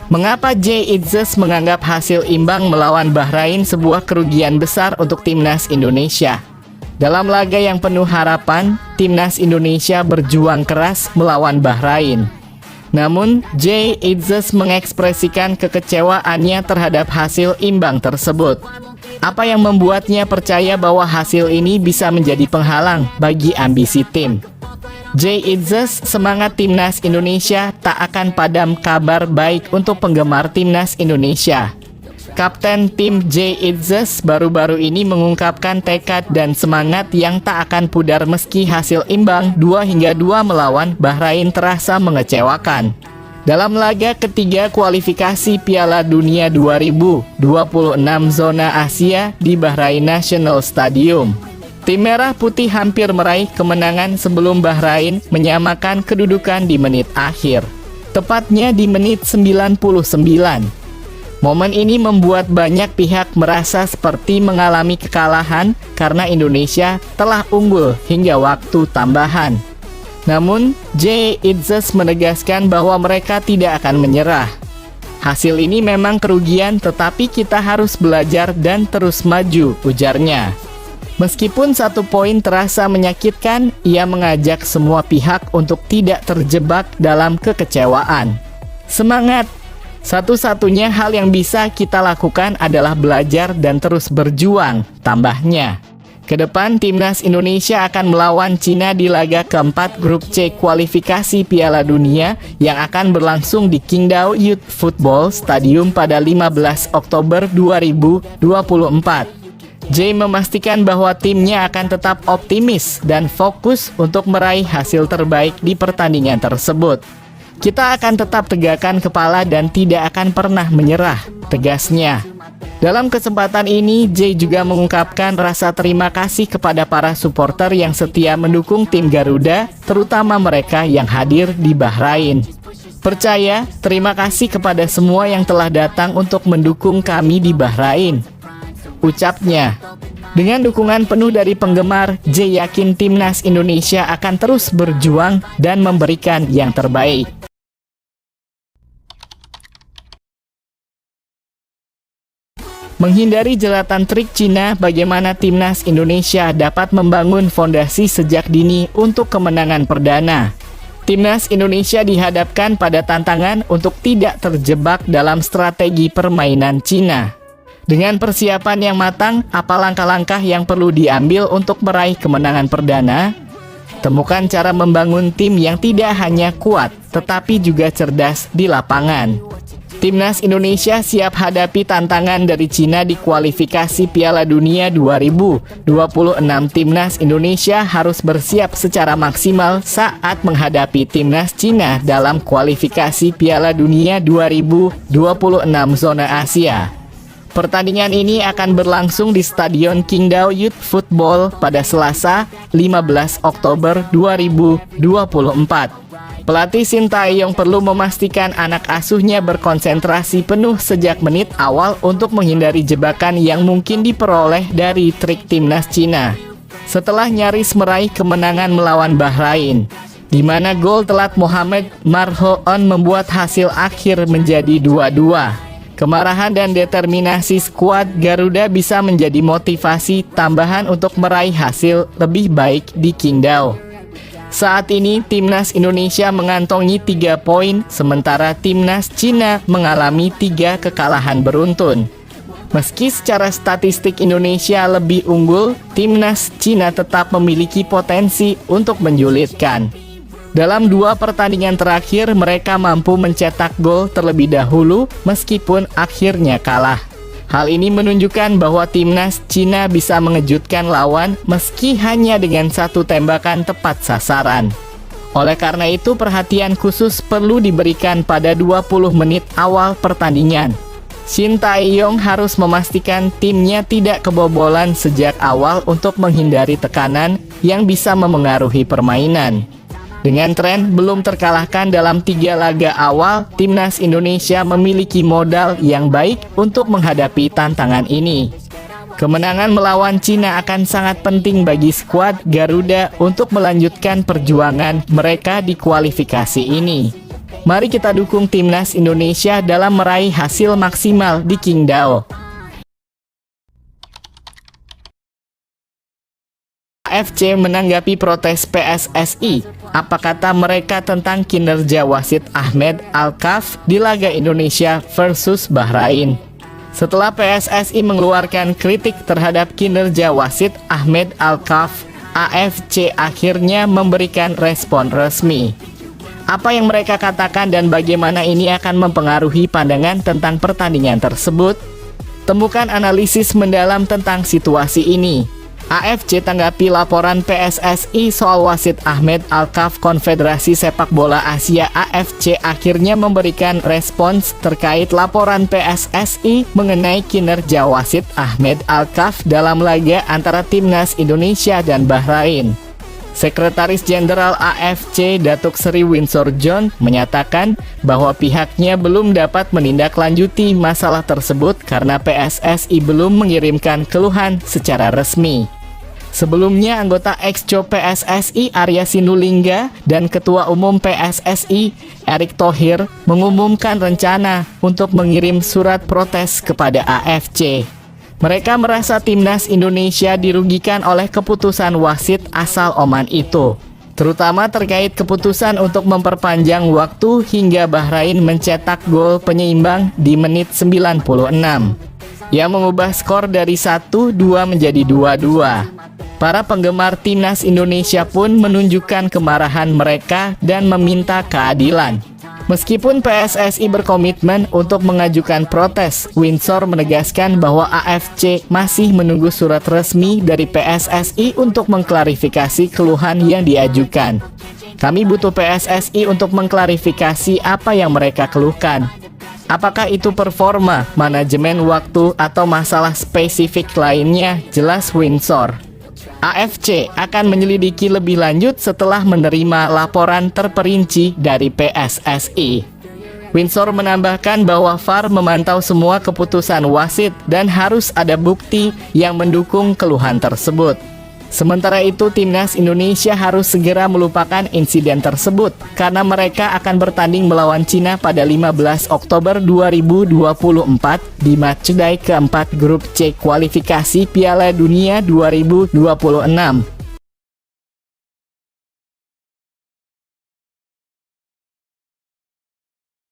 Mengapa Jay Itzes menganggap hasil imbang melawan Bahrain sebuah kerugian besar untuk timnas Indonesia? Dalam laga yang penuh harapan, timnas Indonesia berjuang keras melawan Bahrain. Namun, Jay Itzes mengekspresikan kekecewaannya terhadap hasil imbang tersebut. Apa yang membuatnya percaya bahwa hasil ini bisa menjadi penghalang bagi ambisi tim? Jay Itzes, semangat timnas Indonesia tak akan padam. Kabar baik untuk penggemar timnas Indonesia. Kapten tim Jay Itzes baru-baru ini mengungkapkan tekad dan semangat yang tak akan pudar meski hasil imbang 2-2 melawan Bahrain terasa mengecewakan. Dalam laga ketiga kualifikasi Piala Dunia 2026 zona Asia di Bahrain National Stadium, tim Merah Putih hampir meraih kemenangan sebelum Bahrain menyamakan kedudukan di menit akhir, tepatnya di menit 99. Momen ini membuat banyak pihak merasa seperti mengalami kekalahan karena Indonesia telah unggul hingga waktu tambahan. Namun, Jay Itzes menegaskan bahwa mereka tidak akan menyerah. Hasil ini memang kerugian, tetapi kita harus belajar dan terus maju, ujarnya. Meskipun 1 poin terasa menyakitkan, ia mengajak semua pihak untuk tidak terjebak dalam kekecewaan. Semangat! Satu-satunya hal yang bisa kita lakukan adalah belajar dan terus berjuang, tambahnya. Kedepan, timnas Indonesia akan melawan Cina di laga keempat grup C kualifikasi Piala Dunia yang akan berlangsung di Qingdao Youth Football Stadium pada 15 Oktober 2024. Jay memastikan bahwa timnya akan tetap optimis dan fokus untuk meraih hasil terbaik di pertandingan tersebut. Kita akan tetap tegakkan kepala dan tidak akan pernah menyerah, tegasnya. Dalam kesempatan ini, Jay juga mengungkapkan rasa terima kasih kepada para supporter yang setia mendukung tim Garuda, terutama mereka yang hadir di Bahrain. Percaya, terima kasih kepada semua yang telah datang untuk mendukung kami di Bahrain, ucapnya. Dengan dukungan penuh dari penggemar, Jay yakin timnas Indonesia akan terus berjuang dan memberikan yang terbaik. Menghindari jelatan trik Cina, bagaimana timnas Indonesia dapat membangun fondasi sejak dini untuk kemenangan perdana. Timnas Indonesia dihadapkan pada tantangan untuk tidak terjebak dalam strategi permainan Cina. Dengan persiapan yang matang, apa langkah-langkah yang perlu diambil untuk meraih kemenangan perdana? Temukan cara membangun tim yang tidak hanya kuat, tetapi juga cerdas di lapangan. Timnas Indonesia siap hadapi tantangan dari Cina di kualifikasi Piala Dunia 2026. Timnas Indonesia harus bersiap secara maksimal saat menghadapi timnas Cina dalam kualifikasi Piala Dunia 2026 zona Asia. Pertandingan ini akan berlangsung di Stadion Qingdao Youth Football pada Selasa, 15 Oktober 2024. Pelatih Sintayong perlu memastikan anak asuhnya berkonsentrasi penuh sejak menit awal untuk menghindari jebakan yang mungkin diperoleh dari trik timnas Cina. Setelah nyaris meraih kemenangan melawan Bahrain, di mana gol telat Mohamed Marhoon membuat hasil akhir menjadi 2-2. Kemarahan dan determinasi skuad Garuda bisa menjadi motivasi tambahan untuk meraih hasil lebih baik di Qingdao. Saat ini, timnas Indonesia mengantongi 3 poin, sementara timnas Cina mengalami 3 kekalahan beruntun. Meski secara statistik Indonesia lebih unggul, timnas Cina tetap memiliki potensi untuk menyulitkan. Dalam 2 pertandingan terakhir, mereka mampu mencetak gol terlebih dahulu meskipun akhirnya kalah. Hal ini menunjukkan bahwa timnas Cina bisa mengejutkan lawan meski hanya dengan 1 tembakan tepat sasaran. Oleh karena itu, perhatian khusus perlu diberikan pada 20 menit awal pertandingan. Sintayong harus memastikan timnya tidak kebobolan sejak awal untuk menghindari tekanan yang bisa memengaruhi permainan. Dengan tren belum terkalahkan dalam 3 laga awal, timnas Indonesia memiliki modal yang baik untuk menghadapi tantangan ini. Kemenangan melawan Cina akan sangat penting bagi skuad Garuda untuk melanjutkan perjuangan mereka di kualifikasi ini. Mari kita dukung timnas Indonesia dalam meraih hasil maksimal di Qingdao. AFC menanggapi protes PSSI. Apa kata mereka tentang kinerja wasit Ahmed Alkaf di laga Indonesia versus Bahrain? Setelah PSSI mengeluarkan kritik terhadap kinerja wasit Ahmed Alkaf, AFC akhirnya memberikan respon resmi. Apa yang mereka katakan dan bagaimana ini akan mempengaruhi pandangan tentang pertandingan tersebut? Temukan analisis mendalam tentang situasi ini. AFC tanggapi laporan PSSI soal wasit Ahmed Alkaf. Konfederasi Sepak Bola Asia AFC akhirnya memberikan respons terkait laporan PSSI mengenai kinerja wasit Ahmed Alkaf dalam laga antara timnas Indonesia dan Bahrain. Sekretaris Jenderal AFC Datuk Seri Winsor John menyatakan bahwa pihaknya belum dapat menindaklanjuti masalah tersebut karena PSSI belum mengirimkan keluhan secara resmi. Sebelumnya, anggota Exco PSSI Arya Sinulinga dan Ketua Umum PSSI Erick Thohir mengumumkan rencana untuk mengirim surat protes kepada AFC. Mereka merasa timnas Indonesia dirugikan oleh keputusan wasit asal Oman itu, terutama terkait keputusan untuk memperpanjang waktu hingga Bahrain mencetak gol penyeimbang di menit 96, yang mengubah skor dari 1-2 menjadi 2-2. Para penggemar timnas Indonesia pun menunjukkan kemarahan mereka dan meminta keadilan. Meskipun PSSI berkomitmen untuk mengajukan protes, Winsor menegaskan bahwa AFC masih menunggu surat resmi dari PSSI untuk mengklarifikasi keluhan yang diajukan. Kami butuh PSSI untuk mengklarifikasi apa yang mereka keluhkan. Apakah itu performa, manajemen waktu, atau masalah spesifik lainnya, jelas Winsor. AFC akan menyelidiki lebih lanjut setelah menerima laporan terperinci dari PSSI. Winsor menambahkan bahwa VAR memantau semua keputusan wasit dan harus ada bukti yang mendukung keluhan tersebut. Sementara itu, timnas Indonesia harus segera melupakan insiden tersebut karena mereka akan bertanding melawan Cina pada 15 Oktober 2024 di matchday keempat grup C kualifikasi Piala Dunia 2026.